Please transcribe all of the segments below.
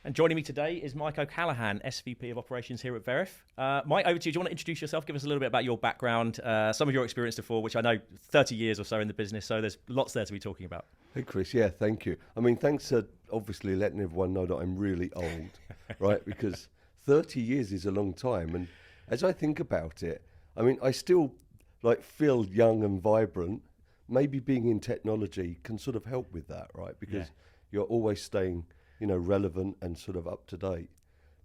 And joining me today is Mike O'Callaghan, SVP of Operations here at Veriff. Mike, over to you. Do you want to introduce yourself? Give us a little bit about your background, some of your experience before, which I know 30 years or so in the business, so there's lots there to be talking about. Hey, Chris. Yeah, thank you. I mean, thanks for obviously letting everyone know that I'm really old, right? Because 30 years is a long time. And as I think about it, I mean, I still feel young and vibrant. Maybe being in technology can sort of help with that, right? Because you're always staying relevant and sort of up to date.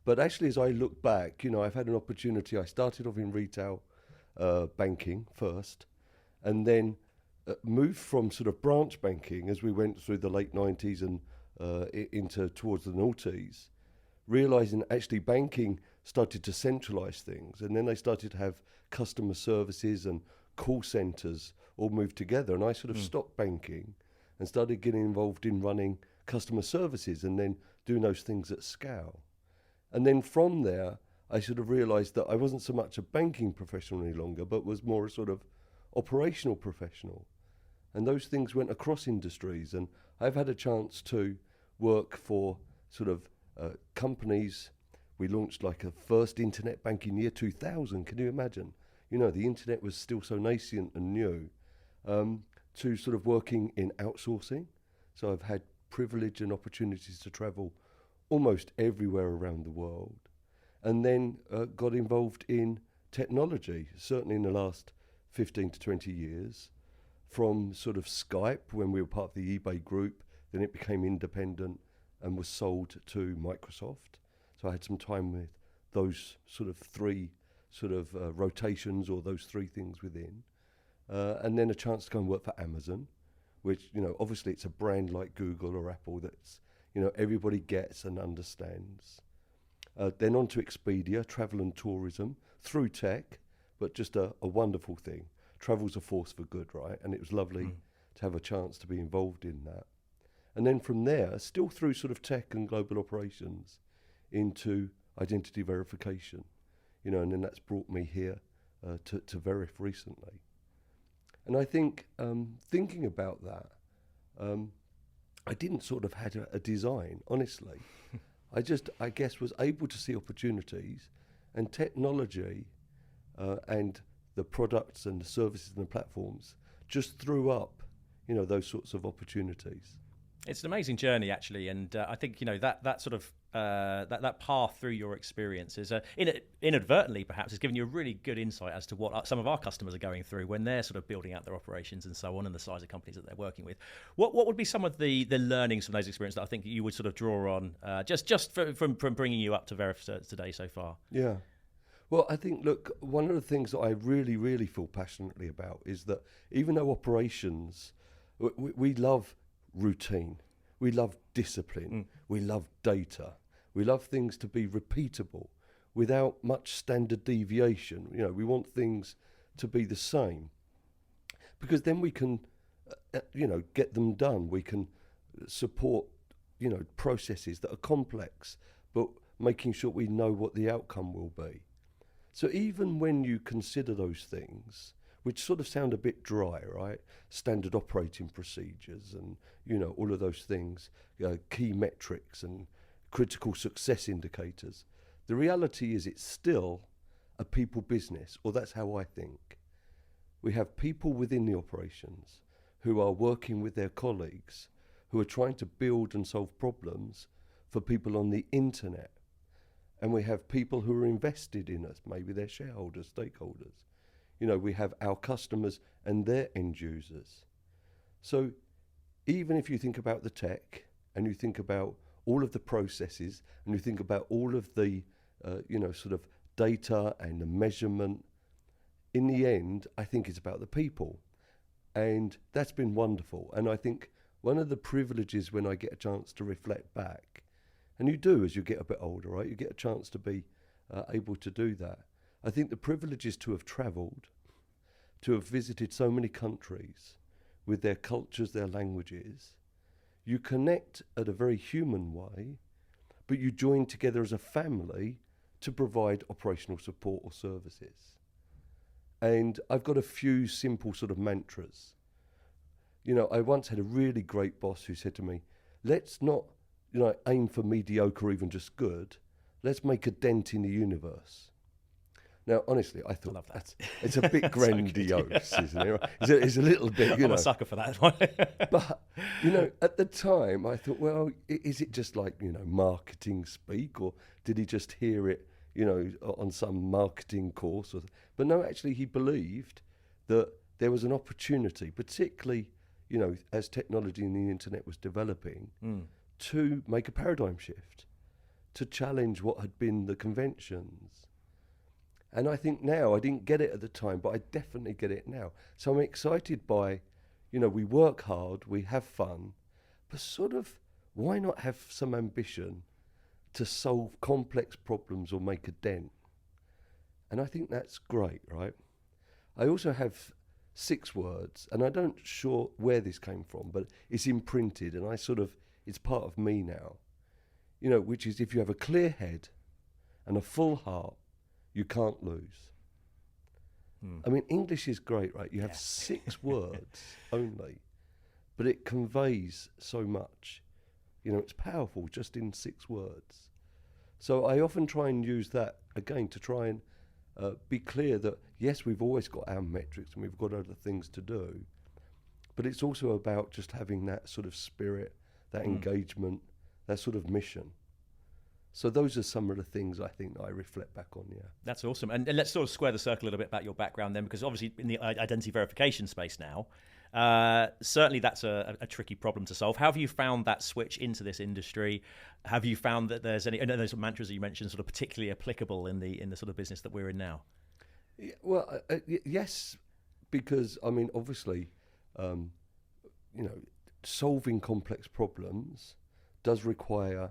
But actually, as I look back, I've had an opportunity. I started off in retail banking first, and then moved from sort of branch banking as we went through the late 90s and into towards the noughties, realizing actually banking started to centralize things. And then they started to have customer services and call centers all moved together. And I sort of stopped banking and started getting involved in running customer services and then doing those things at scale. And then from there, I sort of realized that I wasn't so much a banking professional any longer, but was more a sort of operational professional. And those things went across industries. And I've had a chance to work for sort of companies. We launched like a first internet bank in year 2000. Can you imagine? The internet was still so nascent and new, to sort of working in outsourcing. So I've had privilege and opportunities to travel almost everywhere around the world, and then got involved in technology, certainly in the last 15 to 20 years, from sort of Skype when we were part of the eBay group, then it became independent and was sold to Microsoft. So I had some time with those sort of three rotations, or those three things within, and then a chance to go and work for Amazon, which, obviously it's a brand like Google or Apple that's, everybody gets and understands. Then on to Expedia, travel and tourism, through tech, but just a wonderful thing. Travel's a force for good, right? And it was lovely to have a chance to be involved in that. And then from there, still through sort of tech and global operations, into identity verification, and then that's brought me here to Veriff recently. And I think, thinking about that, I didn't sort of had a design, honestly. I guess, was able to see opportunities, and technology and the products and the services and the platforms just threw up, those sorts of opportunities. It's an amazing journey, actually, and I think that sort of that path through your experiences, inadvertently perhaps, has given you a really good insight as to what some of our customers are going through when they're sort of building out their operations and so on, and the size of companies that they're working with. What would be some of the learnings from those experiences that I think you would sort of draw on, just from bringing you up to Veriff today so far? Yeah. Well, I think, look, one of the things that I really, really feel passionately about is that even though operations, we love routine, we love discipline, we love data, we love things to be repeatable without much standard deviation. We want things to be the same, because then we can get them done. We can support processes that are complex, but making sure we know what the outcome will be. So even when you consider those things, which sort of sound a bit dry, right? Standard operating procedures and, all of those things, key metrics and critical success indicators. The reality is it's still a people business, or that's how I think. We have people within the operations who are working with their colleagues, who are trying to build and solve problems for people on the internet. And we have people who are invested in us, maybe they're shareholders, stakeholders. We have our customers and their end users. So even if you think about the tech, and you think about all of the processes, and you think about all of the, sort of data and the measurement, in the end, I think it's about the people. And that's been wonderful. And I think one of the privileges when I get a chance to reflect back, and you do as you get a bit older, right? You get a chance to be able to do that. I think the privilege is to have travelled, to have visited so many countries with their cultures, their languages. You connect at a very human way, but you join together as a family to provide operational support or services. And I've got a few simple sort of mantras. I once had a really great boss who said to me, let's not aim for mediocre or even just good. Let's make a dent in the universe. Now, honestly, I thought love that. It's a bit grandiose, isn't it? Right? It's a little bit, I'm a sucker for that one. But, at the time, I thought, well, is it just like, marketing speak, or did he just hear it, on some marketing course? But no, actually, he believed that there was an opportunity, particularly, as technology and the internet was developing, to make a paradigm shift, to challenge what had been the conventions. And I think now, I didn't get it at the time, but I definitely get it now. So I'm excited by, we work hard, we have fun, but sort of, why not have some ambition to solve complex problems or make a dent? And I think that's great, right? I also have 6 words, and I don't sure where this came from, but it's imprinted, and it's part of me now, which is, if you have a clear head and a full heart, you can't lose. I mean, English is great, right? You have 6 words only, but it conveys so much. It's powerful just in 6 words. So I often try and use that, again, to try and be clear that, yes, we've always got our metrics and we've got other things to do, but it's also about just having that sort of spirit, that engagement, that sort of mission. So those are some of the things I think I reflect back on, yeah. That's awesome. And let's sort of square the circle a little bit about your background then, because obviously in the identity verification space now, certainly that's a tricky problem to solve. How have you found that switch into this industry? Have you found that there's any, those mantras that you mentioned sort of particularly applicable in the sort of business that we're in now? Yeah, well, yes, because, I mean, obviously, solving complex problems does require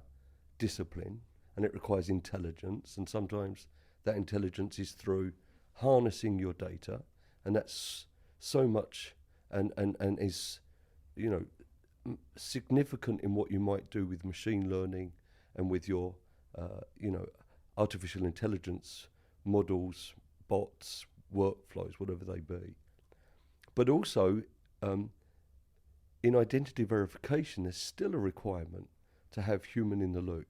discipline, and it requires intelligence, and sometimes that intelligence is through harnessing your data, and that's so much and is significant in what you might do with machine learning and with your artificial intelligence models, bots, workflows, whatever they be. But also in identity verification, there's still a requirement to have human in the loop.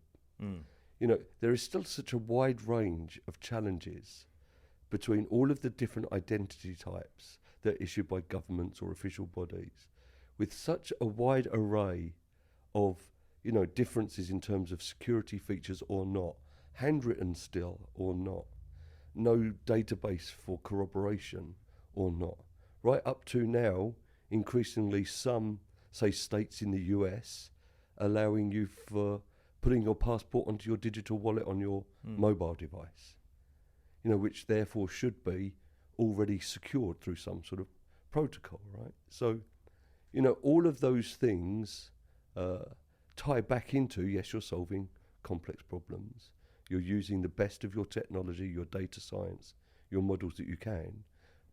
There is still such a wide range of challenges between all of the different identity types that are issued by governments or official bodies, with such a wide array of differences in terms of security features or not, handwritten still or not, no database for corroboration or not, right up to now increasingly some, say, states in the US allowing you for putting your passport onto your digital wallet on your mobile device, which therefore should be already secured through some sort of protocol, right? So, all of those things tie back into, yes, you're solving complex problems. You're using the best of your technology, your data science, your models that you can,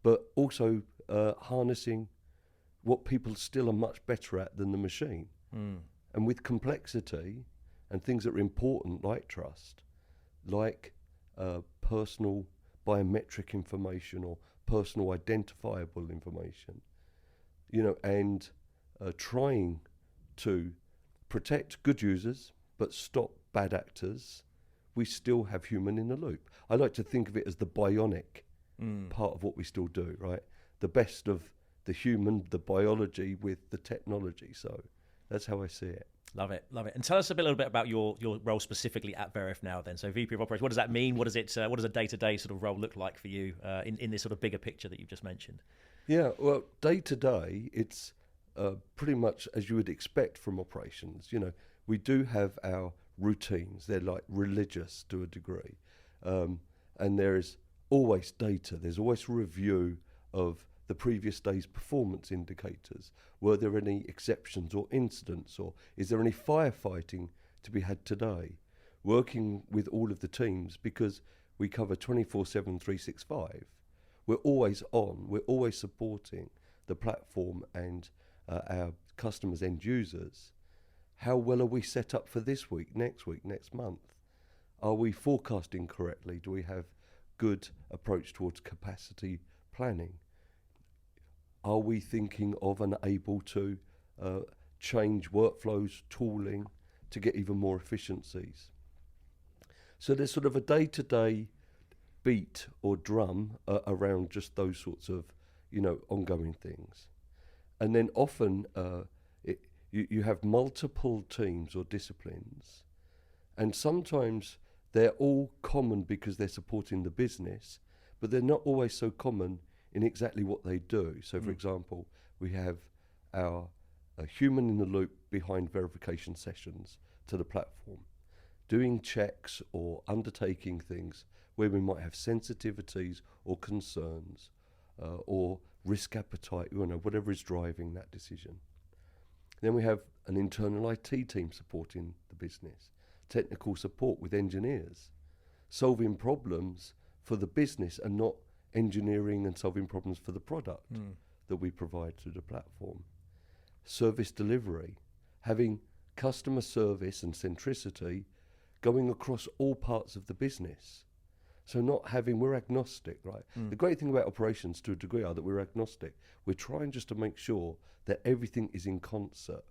but also harnessing what people still are much better at than the machine. And with complexity and things that are important, like trust, like personal biometric information or personal identifiable information, and trying to protect good users but stop bad actors, we still have human in the loop. I like to think of it as the bionic part of what we still do, right? The best of the human, the biology with the technology. So that's how I see it. Love it, love it. And tell us a little bit about your role specifically at Veriff now then. So VP of Operations, what does that mean? What does a day-to-day sort of role look like for you in this sort of bigger picture that you've just mentioned? Yeah, well, day-to-day, it's pretty much as you would expect from operations. We do have our routines. They're like religious to a degree. And there is always data. There's always review of the previous day's performance indicators. Were there any exceptions or incidents, or is there any firefighting to be had today? Working with all of the teams, because we cover 24/7, 365. We're always on, we're always supporting the platform and our customers, end users. How well are we set up for this week, next month? Are we forecasting correctly? Do we have good approach towards capacity planning? Are we thinking of and able to change workflows, tooling to get even more efficiencies. So there's sort of a day-to-day beat or drum around just those sorts of, ongoing things. And then often you have multiple teams or disciplines, and sometimes they're all common because they're supporting the business, but they're not always so common in exactly what they do. So, for example, we have a human in the loop behind verification sessions to the platform, doing checks or undertaking things where we might have sensitivities or concerns or risk appetite, whatever is driving that decision. Then we have an internal IT team supporting the business, technical support with engineers, solving problems for the business and not engineering and solving problems for the product that we provide through the platform. Service delivery, having customer service and centricity going across all parts of the business. So we're agnostic, right? The great thing about operations to a degree are that we're agnostic. We're trying just to make sure that everything is in concert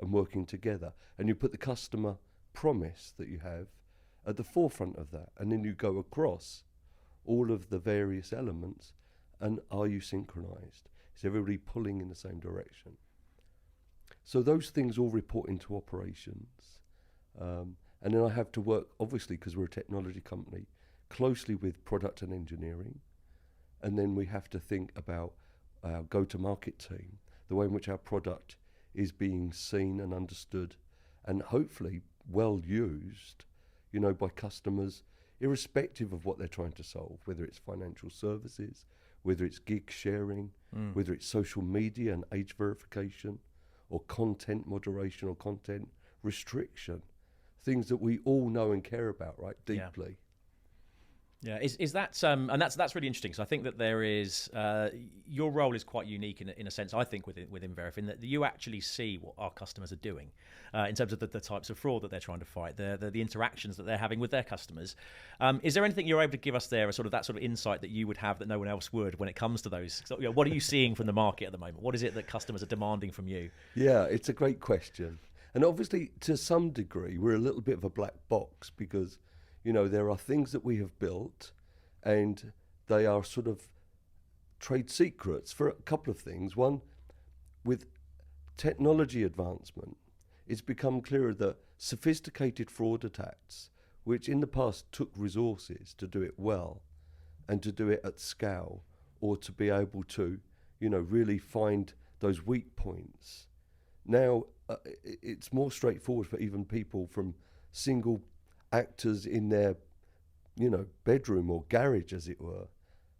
and working together. And you put the customer promise that you have at the forefront of that. And then you go across all of the various elements, and are you synchronized? Is everybody pulling in the same direction? So those things all report into operations. And then I have to work, obviously, because we're a technology company, closely with product and engineering. And then we have to think about our go-to-market team, the way in which our product is being seen and understood and hopefully well used, by customers, irrespective of what they're trying to solve, whether it's financial services, whether it's gig sharing, whether it's social media and age verification, or content moderation or content restriction, things that we all know and care about, right, deeply. Yeah, is that and that's really interesting. So I think that there is your role is quite unique in a sense. I think within Veriff, in that you actually see what our customers are doing in terms of the types of fraud that they're trying to fight, the interactions that they're having with their customers. Is there anything you're able to give us there, that sort of insight that you would have that no one else would when it comes to those? So, what are you seeing from the market at the moment? What is it that customers are demanding from you? Yeah, it's a great question, and obviously to some degree we're a little bit of a black box because there are things that we have built and they are sort of trade secrets for a couple of things. One, with technology advancement, it's become clearer that sophisticated fraud attacks, which in the past took resources to do it well and to do it at scale, or to be able to, really find those weak points. Now, it's more straightforward for even people from single actors in their, bedroom or garage, as it were,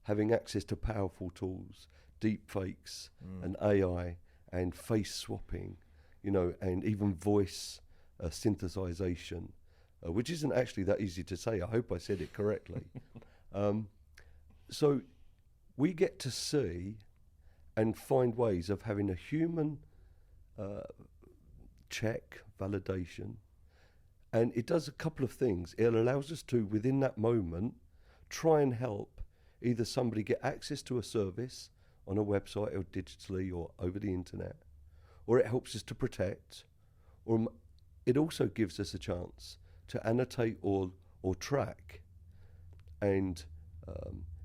having access to powerful tools, deep fakes and AI and face swapping, and even voice synthesization, which isn't actually that easy to say. I hope I said it correctly. So we get to see and find ways of having a human check, validation. And it does a couple of things. It allows us to, within that moment, try and help either somebody get access to a service on a website or digitally or over the internet, or it helps us to protect, or it also gives us a chance to annotate or track and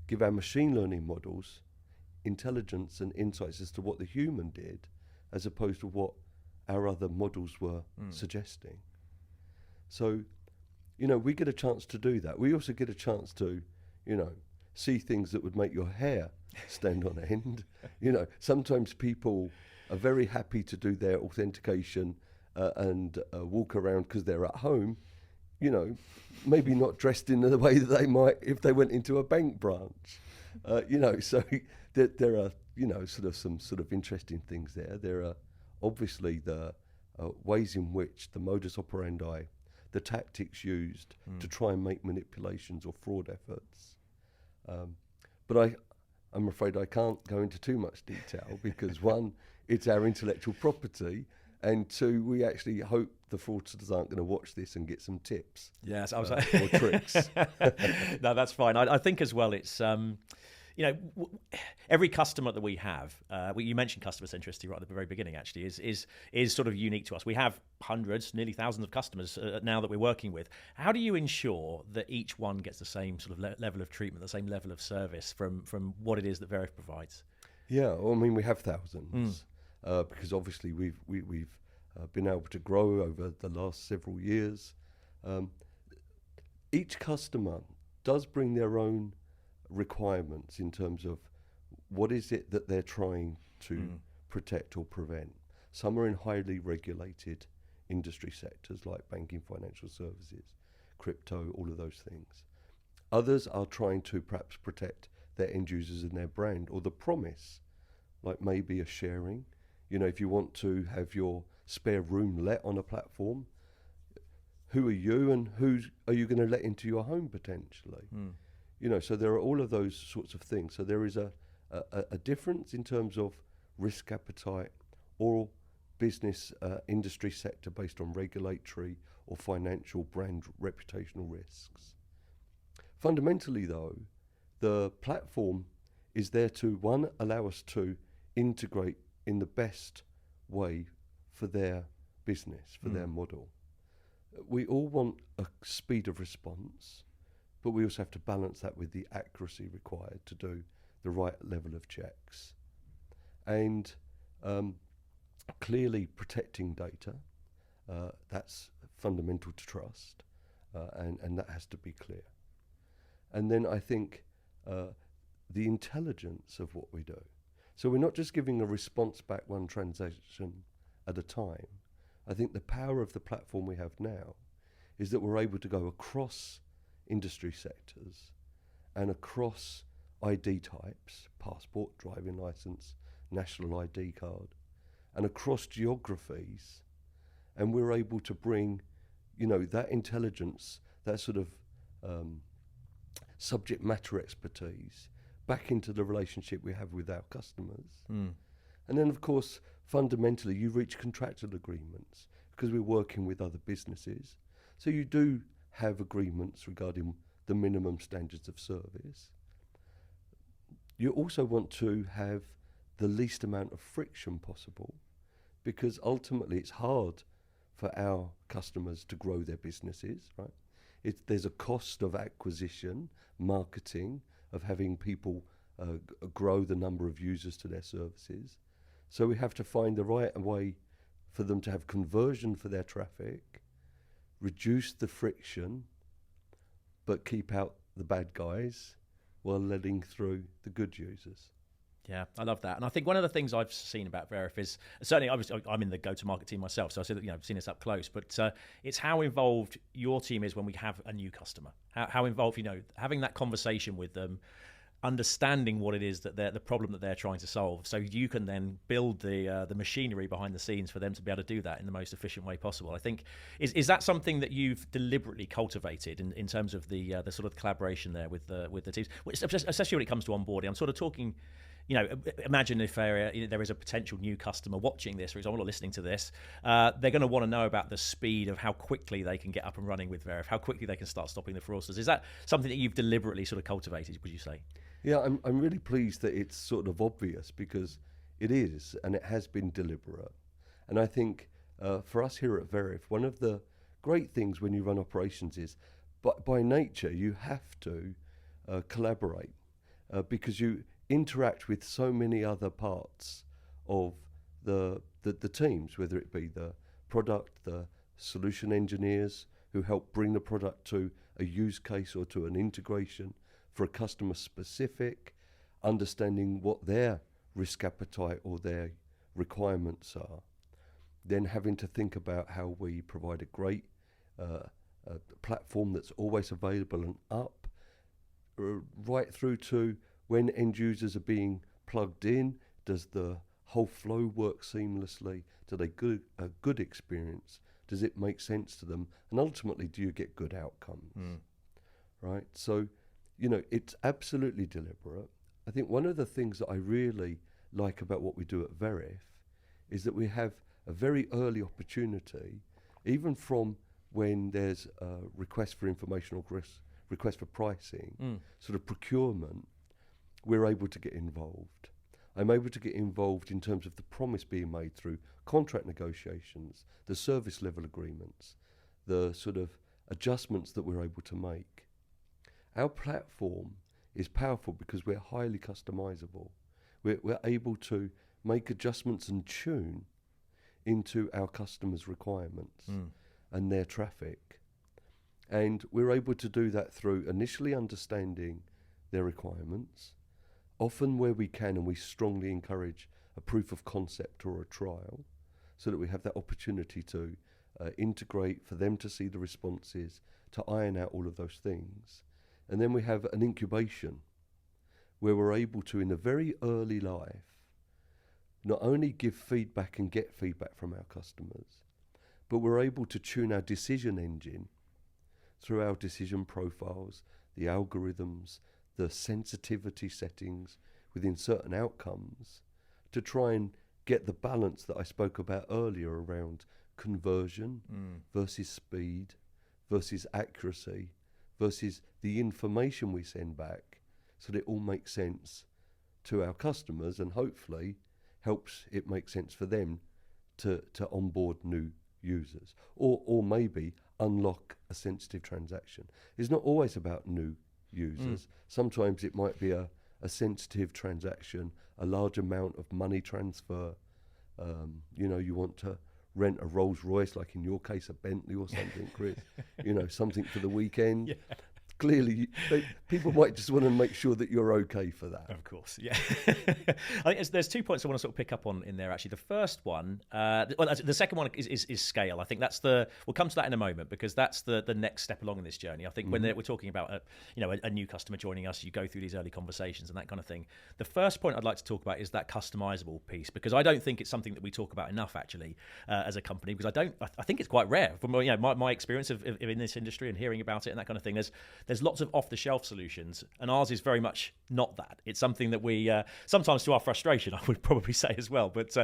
give our machine learning models intelligence and insights as to what the human did as opposed to what our other models were suggesting. So, we get a chance to do that. We also get a chance to, see things that would make your hair stand on end. Sometimes people are very happy to do their authentication and walk around because they're at home, maybe not dressed in the way that they might if they went into a bank branch. So there are, some sort of interesting things there. There are obviously the ways in which the modus operandi, the tactics used to try and make manipulations or fraud efforts. But I'm afraid I can't go into too much detail because one, it's our intellectual property, and two, we actually hope the fraudsters aren't going to watch this and get some tips. Yes, or tricks. No, that's fine. I think as well it's every customer that we have, you mentioned customer centricity right at the very beginning, actually, is sort of unique to us. We have hundreds, nearly thousands of customers now that we're working with. How do you ensure that each one gets the same sort of level of treatment, the same level of service from what it is that Veriff provides? Yeah, well, I mean, we have thousands because obviously we've been able to grow over the last several years. Each customer does bring their own requirements in terms of what is it that they're trying to protect or prevent. Some are in highly regulated industry sectors like banking, financial services, crypto, all of those things. Others are trying to perhaps protect their end users and their brand or the promise, like maybe a sharing. If you want to have your spare room let on a platform, who are you and who are you going to let into your home potentially? So there are all of those sorts of things. So there is a difference in terms of risk appetite or business industry sector based on regulatory or financial brand reputational risks. Fundamentally, though, the platform is there to, one, allow us to integrate in the best way for their business, for their model. We all want a speed of response, but we also have to balance that with the accuracy required to do the right level of checks. And clearly protecting data, that's fundamental to trust, and that has to be clear. And then I think the intelligence of what we do. So we're not just giving a response back one transaction at a time. I think the power of the platform we have now is that we're able to go across industry sectors and across ID types, passport, driving license, national ID card, and across geographies. And we're able to bring, that intelligence, that sort of subject matter expertise back into the relationship we have with our customers. And then, of course, fundamentally, you reach contractual agreements because we're working with other businesses. So you do have agreements regarding the minimum standards of service. You also want to have the least amount of friction possible because ultimately it's hard for our customers to grow their businesses, right? There's a cost of acquisition, marketing, of having people grow the number of users to their services. So we have to find the right way for them to have conversion for their traffic, reduce the friction, but keep out the bad guys while letting through the good users. Yeah, I love that. And I think one of the things I've seen about Veriff is, certainly I'm in the go-to-market team myself, so I've seen this up close, but it's how involved your team is when we have a new customer. How involved, having that conversation with them, understanding what it is that the problem that they're trying to solve, so you can then build the machinery behind the scenes for them to be able to do that in the most efficient way possible. I think is that something that you've deliberately cultivated in terms of the sort of collaboration there with the teams, especially when it comes to onboarding. I'm sort of talking. Imagine if there is a potential new customer watching this, for example, or listening to this. They're going to want to know about the speed of how quickly they can get up and running with Veriff, how quickly they can start stopping the fraudsters. Is that something that you've deliberately sort of cultivated, would you say? Yeah, I'm really pleased that it's sort of obvious because it is, and it has been deliberate. And I think for us here at Veriff, one of the great things when you run operations is, by nature, you have to collaborate because you interact with so many other parts of the teams, whether it be the product, the solution engineers who help bring the product to a use case or to an integration for a customer specific, understanding what their risk appetite or their requirements are, then having to think about how we provide a great platform that's always available and up, right through to when end users are being plugged in, does the whole flow work seamlessly? Do they get a good experience? Does it make sense to them? And ultimately, do you get good outcomes? Right? So, it's absolutely deliberate. I think one of the things that I really like about what we do at Veriff is that we have a very early opportunity, even from when there's a request for information or request for pricing, sort of procurement. we're able to get involved. I'm able to get involved in terms of the promise being made through contract negotiations, the service level agreements, the sort of adjustments that we're able to make. Our platform is powerful because we're highly customizable. We're able to make adjustments and tune into our customers' requirements and their traffic. And we're able to do that through initially understanding their requirements, often where we can, and we strongly encourage a proof of concept or a trial, so that we have that opportunity to integrate, for them to see the responses, to iron out all of those things. And then we have an incubation where we're able to, in a very early life, not only give feedback and get feedback from our customers, but we're able to tune our decision engine through our decision profiles, the algorithms, the sensitivity settings within certain outcomes, to try and get the balance that I spoke about earlier around conversion versus speed versus accuracy versus the information we send back, so that it all makes sense to our customers and hopefully helps it make sense for them to onboard new users, or maybe unlock a sensitive transaction. It's not always about new users. Sometimes it might be a sensitive transaction, a large amount of money transfer. You want to rent a Rolls Royce, like in your case, a Bentley or something, Chris. Something for the weekend. Yeah. Clearly, people might just want to make sure that you're okay for that. Of course, yeah. I think there's 2 points I want to sort of pick up on in there, actually. The first one, the second one is scale. I think we'll come to that in a moment, because that's the next step along in this journey. I think when we're talking about a new customer joining us, you go through these early conversations and that kind of thing. The first point I'd like to talk about is that customizable piece, because I don't think it's something that we talk about enough, actually, as a company, because I think it's quite rare. From my experience of in this industry and hearing about it and that kind of thing, there's lots of off-the-shelf solutions, and ours is very much not that. It's something that we, sometimes to our frustration, I would probably say as well. But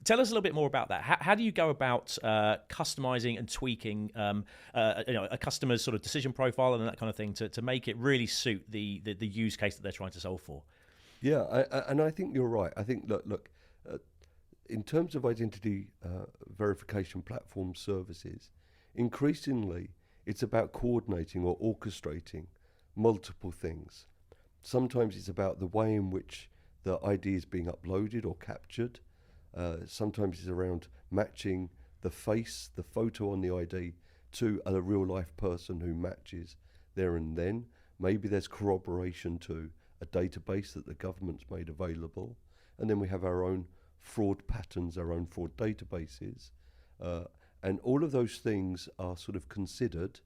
tell us a little bit more about that. How do you go about customizing and tweaking a customer's sort of decision profile and that kind of thing to make it really suit the use case that they're trying to solve for? Yeah, and I think you're right. I think, look, in terms of identity verification platform services, increasingly, it's about coordinating or orchestrating multiple things. Sometimes it's about the way in which the ID is being uploaded or captured. Sometimes it's around matching the face, the photo on the ID, to a real life person who matches there and then. Maybe there's corroboration to a database that the government's made available. And then we have our own fraud patterns, our own fraud databases. And all of those things are sort of considered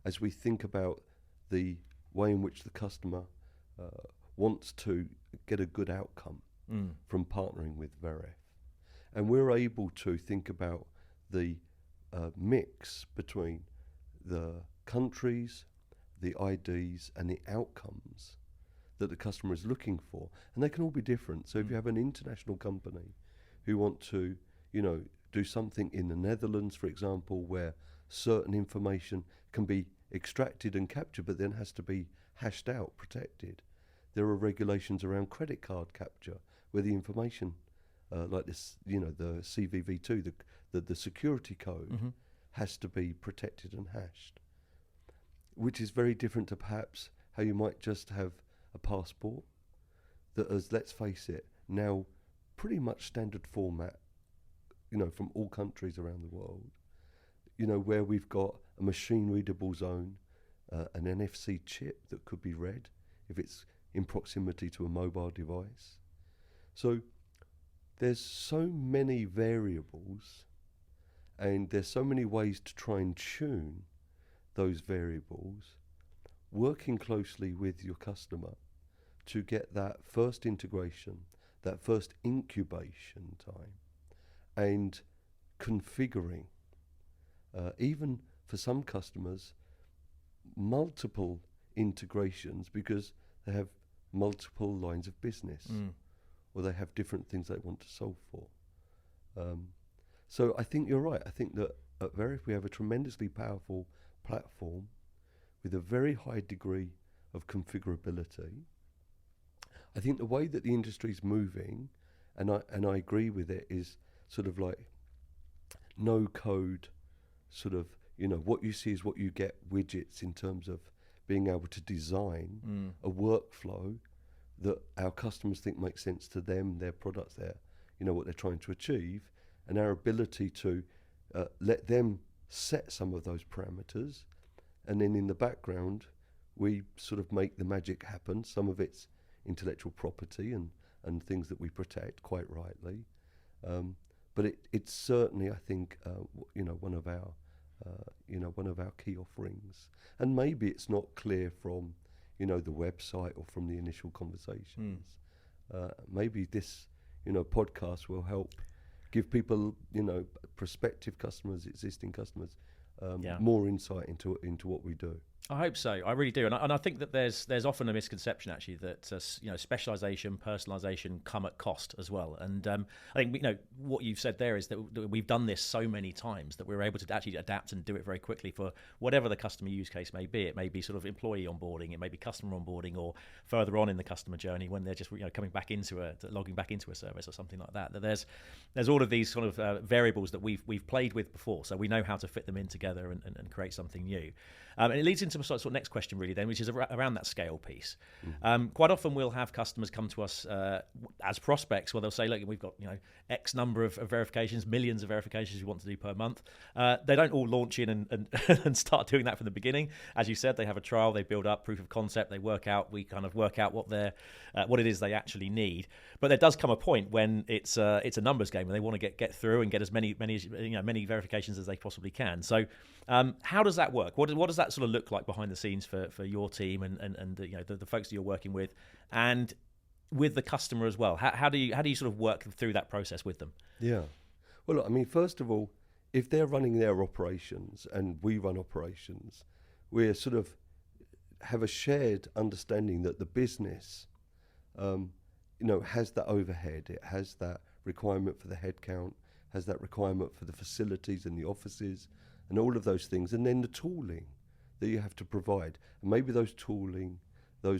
as we think about the way in which the customer wants to get a good outcome from partnering with Veriff. And we're able to think about the mix between the countries, the IDs, and the outcomes that the customer is looking for. And they can all be different. So if you have an international company who want to, do something in the Netherlands, for example, where certain information can be extracted and captured, but then has to be hashed out, protected. There are regulations around credit card capture, where the information, like this, the CVV2, the security code, has to be protected and hashed, which is very different to perhaps how you might just have a passport that is, let's face it, now pretty much standard format, from all countries around the world, where we've got a machine-readable zone, an NFC chip that could be read if it's in proximity to a mobile device. So there's so many variables, and there's so many ways to try and tune those variables, working closely with your customer to get that first integration, that first incubation time, and configuring, even for some customers, multiple integrations because they have multiple lines of business or they have different things they want to solve for. So I think you're right. I think that at Veriff we have a tremendously powerful platform with a very high degree of configurability. I think the way that the industry's moving, and I agree with it, is sort of like no code, sort of, what you see is what you get. Widgets in terms of being able to design a workflow that our customers think makes sense to them, their products, what they're trying to achieve, and our ability to let them set some of those parameters, and then in the background we sort of make the magic happen. Some of it's intellectual property and things that we protect, quite rightly, but it's certainly, I think, one of our key offerings. And maybe it's not clear from the website or from the initial conversations. Maybe this podcast will help give people, prospective customers, existing customers, more insight into what we do. I hope so. I really do, and I think that there's often a misconception actually that specialization, personalization come at cost as well. And I think what you've said there is that we've done this so many times that we're able to actually adapt and do it very quickly for whatever the customer use case may be. It may be sort of employee onboarding, it may be customer onboarding, or further on in the customer journey when they're just coming back logging back into a service or something like that. That there's all of these sort of variables that we've played with before, so we know how to fit them in together and create something new. And it leads into sort of next question really then, which is around that scale piece. Quite often we'll have customers come to us as prospects where they'll say, look, we've got X number of verifications, millions of verifications we want to do per month. They don't all launch in and start doing that from the beginning. As you said, they have a trial, they build up proof of concept, we kind of work out what it is they actually need. But there does come a point when it's a numbers game and they want to get through and get as many verifications as they possibly can. So how does that work? What does that sort of look like behind the scenes for your team and the folks that you're working with, and with the customer as well? How do you sort of work through that process with them? Yeah. Well, I mean, first of all, if they're running their operations and we run operations, we sort of have a shared understanding that the business, has that overhead. It has that requirement for the headcount, has that requirement for the facilities and the offices and all of those things, and then the tooling that you have to provide. And maybe those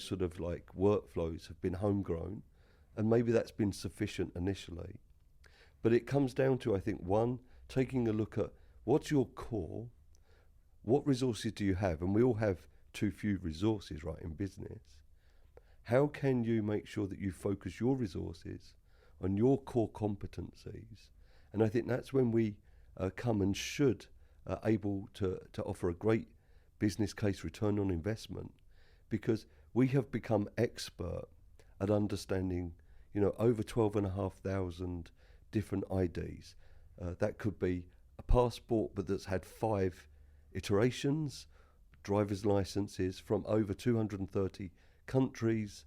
sort of like workflows have been homegrown, and maybe that's been sufficient initially. But it comes down to, I think, one, taking a look at what's your core, what resources do you have? And we all have too few resources, right, in business. How can you make sure that you focus your resources on your core competencies? And I think that's when we come and should able to offer a great business case return on investment, because we have become expert at understanding, over 12,500 different IDs. That could be a passport, but that's had 5 iterations, driver's licenses from over 230 countries,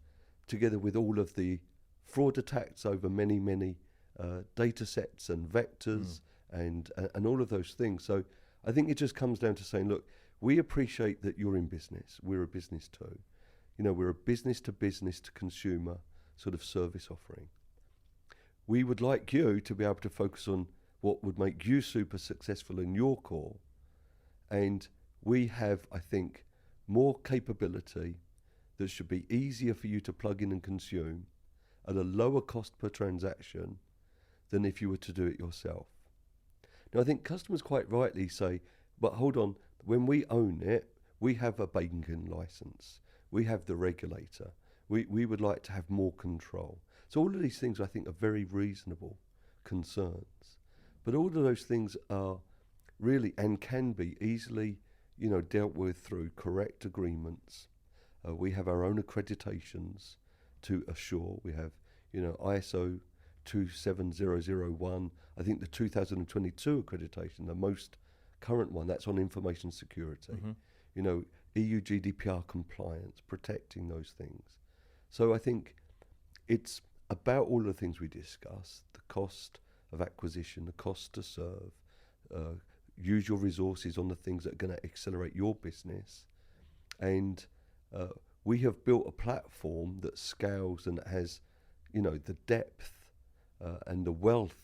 together with all of the fraud attacks over many data sets and vectors and all of those things. So I think it just comes down to saying, look, we appreciate that you're in business. We're a business too. We're a business to consumer sort of service offering. We would like you to be able to focus on what would make you super successful in your core. And we have, I think, more capability that should be easier for you to plug in and consume at a lower cost per transaction than if you were to do it yourself. Now, I think customers quite rightly say, but hold on, when we own it, we have a banking license, we have the regulator, we would like to have more control. So all of these things I think are very reasonable concerns, but all of those things are really and can be easily dealt with through correct agreements. We have our own accreditations to assure. We have ISO 27001, I think the 2022 accreditation, the most current one, that's on information security. EU GDPR compliance, protecting those things. So I think it's about all the things we discussed: the cost of acquisition, the cost to serve, use your resources on the things that are going to accelerate your business. And we have built a platform that scales and has, the depth and the wealth,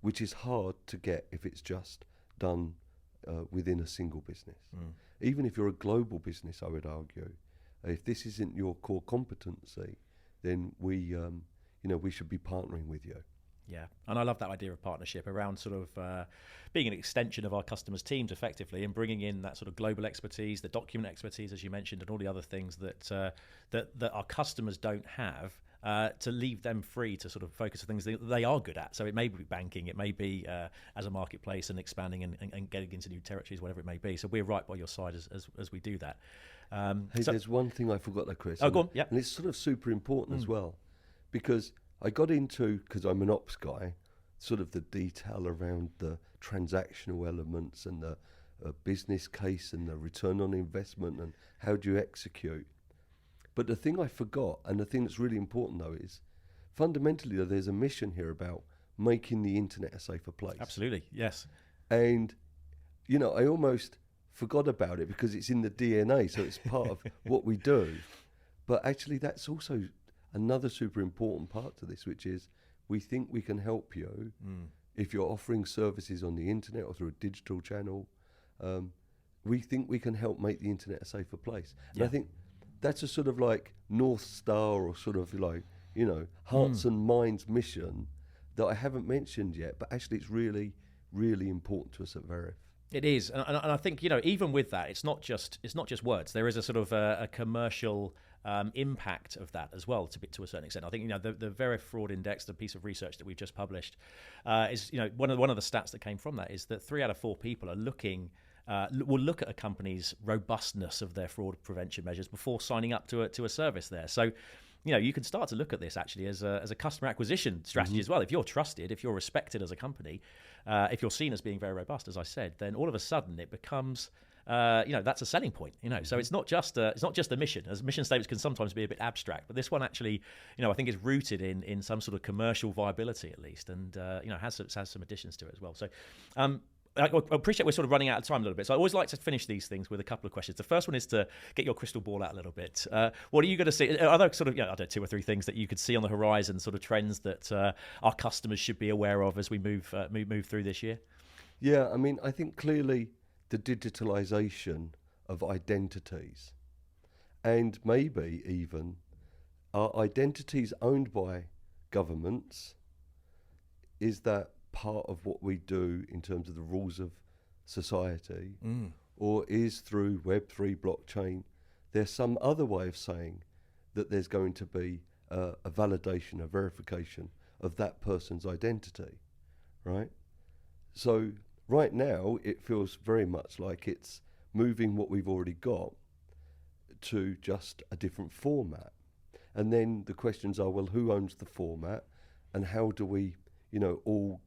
which is hard to get if it's just done within a single business. Even if you're a global business, I would argue, if this isn't your core competency, then we should be partnering with you. Yeah, and I love that idea of partnership around sort of being an extension of our customers' teams effectively, and bringing in that sort of global expertise, the document expertise, as you mentioned, and all the other things that that our customers don't have, to leave them free to sort of focus on things that they are good at. So it may be banking, it may be as a marketplace and expanding and getting into new territories, whatever it may be. So we're right by your side as we do that. Hey, there's one thing I forgot there, Chris. Oh, go on. Yeah. And it's sort of super important as well, because I got into, because I'm an ops guy, sort of the detail around the transactional elements and the business case and the return on investment and how do you execute. But the thing I forgot, and the thing that's really important though, is fundamentally there's a mission here about making the internet a safer place. Absolutely, yes. And, I almost forgot about it because it's in the DNA, so it's part of what we do. But actually that's also another super important part to this, which is we think we can help you if you're offering services on the internet or through a digital channel. We think we can help make the internet a safer place. And I think that's a sort of like North Star, or sort of like, hearts and minds mission that I haven't mentioned yet, but actually it's really, really important to us at Veriff. It is, and I think even with that, it's not just words. There is a sort of a commercial impact of that as well, to a certain extent. I think the Veriff Fraud Index, the piece of research that we've just published, is one of the stats that came from that is that 3 out of 4 people are will look at a company's robustness of their fraud prevention measures before signing up to a service there. So, you can start to look at this actually as a customer acquisition strategy as well. If you're trusted, if you're respected as a company, if you're seen as being very robust, as I said, then all of a sudden it becomes, that's a selling point. So it's not just a mission. As mission statements can sometimes be a bit abstract, but this one actually, I think is rooted in some sort of commercial viability at least, and has some additions to it as well. So. I appreciate we're sort of running out of time a little bit, so I always like to finish these things with a couple of questions. The first one is to get your crystal ball out a little bit. What are you going to see? Are there sort of, I don't know, 2 or 3 things that you could see on the horizon, sort of trends that our customers should be aware of as we move through this year? Yeah, I mean, I think clearly the digitalisation of identities, and maybe even our identities owned by governments, is that part of what we do in terms of the rules of society, or is through Web3 blockchain. There's some other way of saying that there's going to be a validation, a verification of that person's identity, right? So right now it feels very much like it's moving what we've already got to just a different format. And then the questions are, well, who owns the format, and how do we, all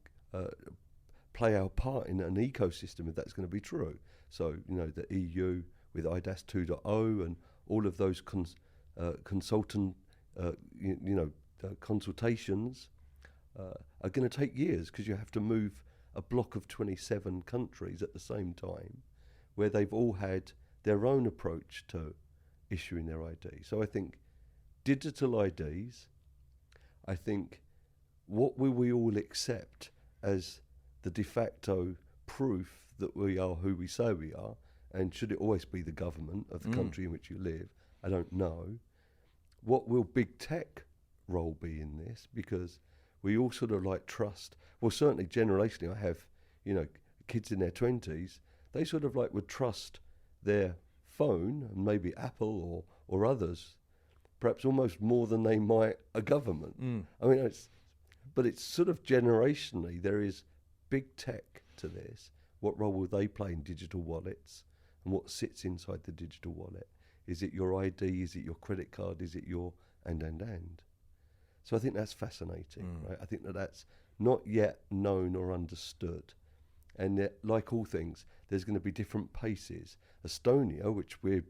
play our part in an ecosystem if that's going to be true. So, the EU with IDAS 2.0 and all of those consultations are going to take years, because you have to move a block of 27 countries at the same time, where they've all had their own approach to issuing their ID. So I think digital IDs, I think what will we all accept as the de facto proof that we are who we say we are, and should it always be the government of the country in which you live? I don't know. What will big tech role be in this? Because we all sort of like trust, well, certainly generationally, I have, kids in their 20s, they sort of like would trust their phone, and maybe Apple or others, perhaps almost more than they might a government. I mean, it's sort of generationally, there is big tech to this. What role will they play in digital wallets, and what sits inside the digital wallet? Is it your ID? Is it your credit card? Is it your and? So I think that's fascinating, right? I think that's not yet known or understood. And that, like all things, there's going to be different paces. Estonia, which we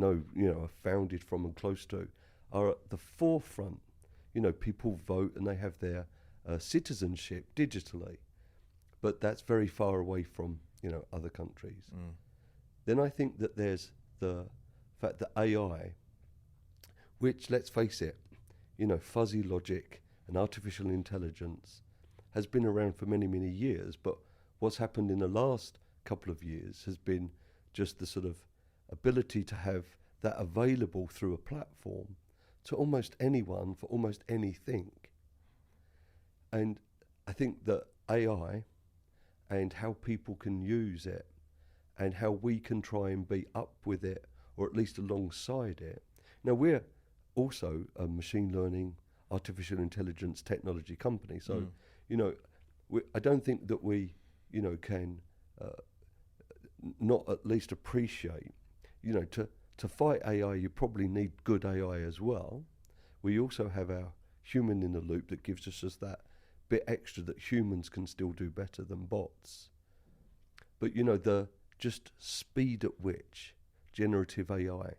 are founded from and close to, are at the forefront. People vote and they have their citizenship digitally, but that's very far away from other countries. Then I think that there's the fact that AI, which, let's face it, fuzzy logic and artificial intelligence has been around for many, many years, but what's happened in the last couple of years has been just the sort of ability to have that available through a platform, to almost anyone for almost anything. And I think that AI and how people can use it and how we can try and be up with it, or at least alongside it. Now, we're also a machine learning, artificial intelligence technology company. So, I don't think that we, can not at least appreciate, to fight AI, you probably need good AI as well. We also have our human in the loop that gives us just that bit extra that humans can still do better than bots. But the just speed at which generative AI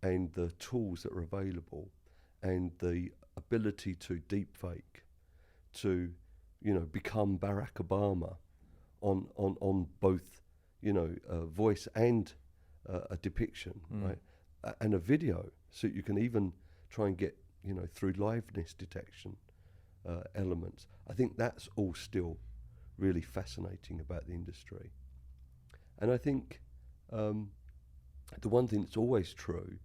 and the tools that are available and the ability to deepfake, to become Barack Obama on both voice and a depiction, right, and a video, so you can even try and get through liveness detection elements. I think that's all still really fascinating about the industry. And I think the one thing that's always true,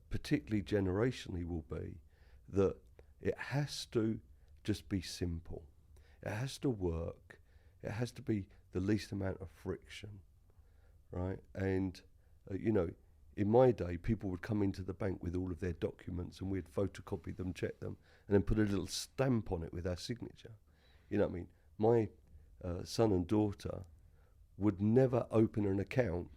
particularly generationally, will be that it has to just be simple. It has to work. It has to be the least amount of friction, right? And, in my day, people would come into the bank with all of their documents and we'd photocopy them, check them, and then put a little stamp on it with our signature. You know what I mean? My son and daughter would never open an account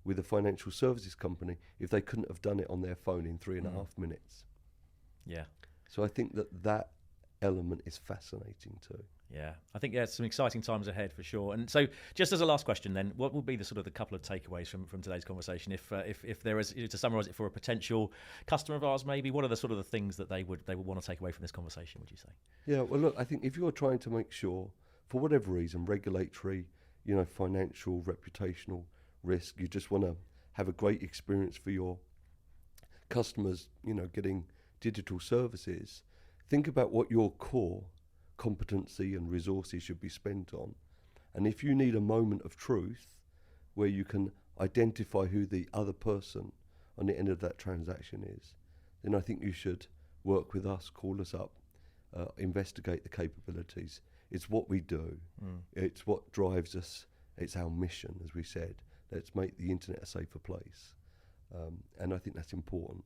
with a financial services company if they couldn't have done it on their phone in 3.5 minutes. Yeah. So I think that element is fascinating too. Yeah, I think some exciting times ahead for sure. And so, just as a last question, then, what will be the couple of takeaways from today's conversation? If there is, to summarise it for a potential customer of ours, maybe, what are the things that they would want to take away from this conversation? Would you say? Yeah, well, look, I think if you're trying to make sure, for whatever reason, regulatory, financial, reputational risk, you just want to have a great experience for your customers, getting digital services, think about what your core competency and resources should be spent on. And if you need a moment of truth where you can identify who the other person on the end of that transaction is, then I think you should work with us, call us up, investigate the capabilities. It's what we do. It's what drives us. It's our mission, as we said. Let's make the internet a safer place. And I think that's important.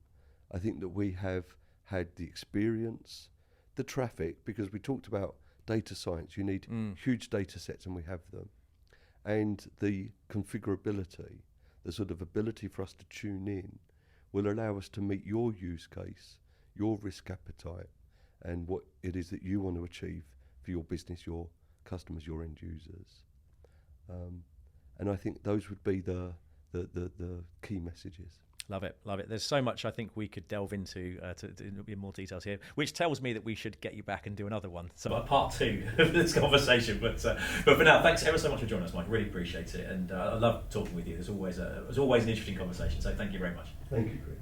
I think that we have had the experience, the traffic, because we talked about data science. You need huge data sets, and we have them. And the configurability, the sort of ability for us to tune in, will allow us to meet your use case, your risk appetite, and what it is that you want to achieve for your business, your customers, your end users. And I think those would be the key messages. Love it. There's so much I think we could delve into in more details here, which tells me that we should get you back and do another one, so part 2 of this conversation. But for now, thanks ever so much for joining us, Mike. Really appreciate it, and I love talking with you. It's always an interesting conversation. So thank you very much. Thank you, Chris.